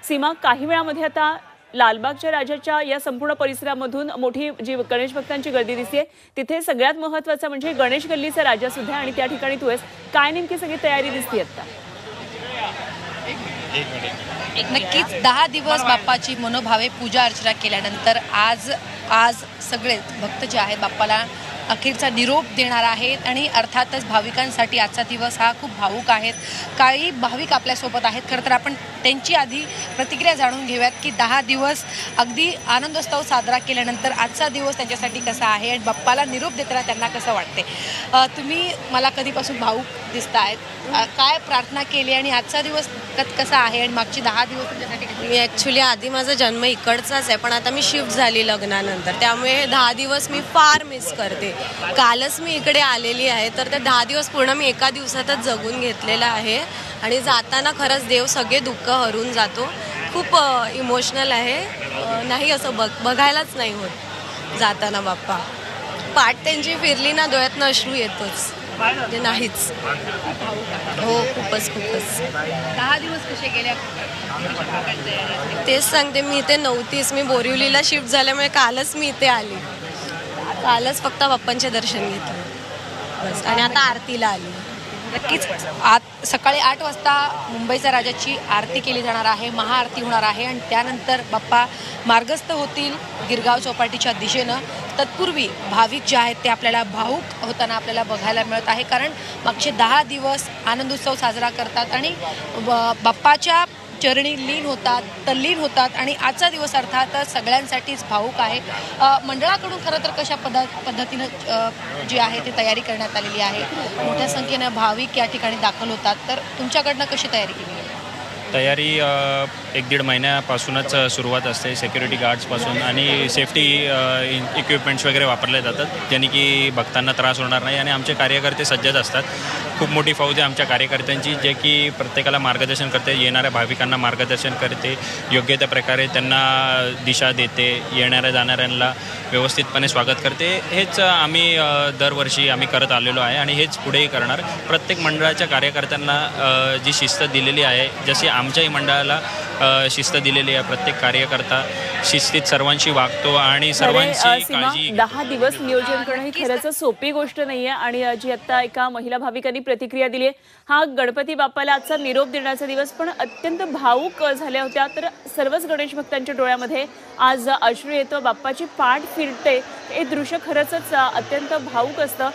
सीमा, काही वेळामध्ये आता लालबागच्या राजाच्या या संपूर्ण परिसरामधून मोठी जी गणेश भक्तांची गर्दी दिसते, तिथे सगळ्यात महत्त्वाचं म्हणजे गणेश गल्लीचा राजा सुद्धा आणि त्या ठिकाणी तू आहेस. काय नेमकी सगळी तयारी दिसते आता? नक्कीच 10 दिवस बाप्पाची मनोभावे पूजा अर्चना केल्यानंतर आज सगळे भक्त जे आहेत बाप्पाला अखेरचा निरोप देणार आहेत आणि अर्थातच भाविकांसाठी आजचा दिवस हा खूप भावूक आहे. काही भाविक आपल्यासोबत आहेत. खरं तर आपण त्यांची आधी प्रतिक्रिया जाणून घेऊयात की 10 दिवस अगदी आनंदोत्सव साजरा केल्यानंतर आजचा दिवस त्यांच्यासाठी कसा आहे आणि बाप्पाला निरोप देताना त्यांना कसं वाटते. तुम्ही मला कधीपासून भावूक दिसत आहेत, काय प्रार्थना केली आणि आजचा दिवस कसा आहे आणि मागची 10 दिवस तुमच्यासाठी कसे? मी ॲक्च्युली आधी माझा जन्म इकडचाच आहे, पण आता मी शिफ्ट झाली लग्नानंतर, त्यामुळे 10 दिवस मी फार मिस करते. कालच मी इकडे आलेली आहे, तर ते 10 दिवस पूर्ण मी एका दिवसातच जगून घेतलेलं आहे आणि जाताना खरंच देव सगळे दुःख हरून जातो. खूप इमोशनल आहे. नाही असं बघायलाच नाही होत जाताना बाप्पा. पाठ त्यांची फिरली ना, डोळ्यातनं अश्रू येतोच, म्हणजे नाहीच. हो, खूपच 10 दिवस कसे गेले? तेच सांगते, मी इथे नव्हतीच. मी बोरिवलीला शिफ्ट झाल्यामुळे कालच मी इथे आली. कालच फक्त बाप्पांचे दर्शन घेतले बस, आणि आता आरतीला आली. नक्कीच आज सकाळी 8 वाजता मुंबईच्या राजाची आरती केली जाणार आहे, महाआरती होणार आहे आणि त्यानंतर बाप्पा मार्गस्थ होतील गिरगाव चौपाटीच्या दिशेनं. तत्पूर्वी भाविक जे आहेत ते आपल्याला भावूक होताना आपल्याला बघायला मिळत आहे, कारण मागचे 10 दिवस आनंदोत्सव साजरा करतात आणि बाप्पाच्या चरणी लीन होतात, तल्लीन होतात आणि आजचा दिवस अर्थात सगळ्यांसाठीच भावूक आहे. मंडळाकडून खरं तर कशा पद्धतीनं जी आहे ती तयारी करण्यात आलेली आहे. मोठ्या संख्येनं भाविक या ठिकाणी दाखल होतात, तर तुमच्याकडनं कशी तयारी केली आहे? तयारी 1-1.5 महिन्यापासूनच सुरुवात असते. सिक्युरिटी गार्ड्सपासून आणि सेफ्टी इक्विपमेंट्स वगैरे वापरले जातात, ज्याने की भक्तांना त्रास होणार नाही आणि आमचे कार्यकर्ते सज्जत असतात. खूप मोठी फौज आहे आमच्या कार्यकर्त्यांची, जे की प्रत्येकाला मार्गदर्शन करते, येणाऱ्या भाविकांना मार्गदर्शन करते, योग्य त्या प्रकारे त्यांना दिशा देते, येणाऱ्या जाणाऱ्यांना व्यवस्थितपणे स्वागत करते. हेच आम्ही दरवर्षी आम्ही करत आलेलो आहे आणि हेच पुढेही करणार. प्रत्येक मंडळाच्या कार्यकर्त्यांना जी शिस्त दिलेली आहे, जशी आमच्याही मंडळाला शिस्त दिलेली आहे, प्रत्येक कार्यकर्ता शिस्तीत सर्वांशी वागतो आणि सर्वांची काळजी. 10 दिवस नियोजन करणं ही खरंच सोपी गोष्ट नाहीये आणि जी आता एका महिला भाविकांनी प्रतिक्रिया दिली आहे, हा गणपती बाप्पाला आजचा निरोप देण्याचा दिवस पण अत्यंत भावूक झाल्या होत्या. तर सर्वच गणेश भक्तांच्या डोळ्यामध्ये आज अश्रू येतो, बाप्पाची पाठ फिरते, हे दृश्य खरंच अत्यंत भावूक असतं.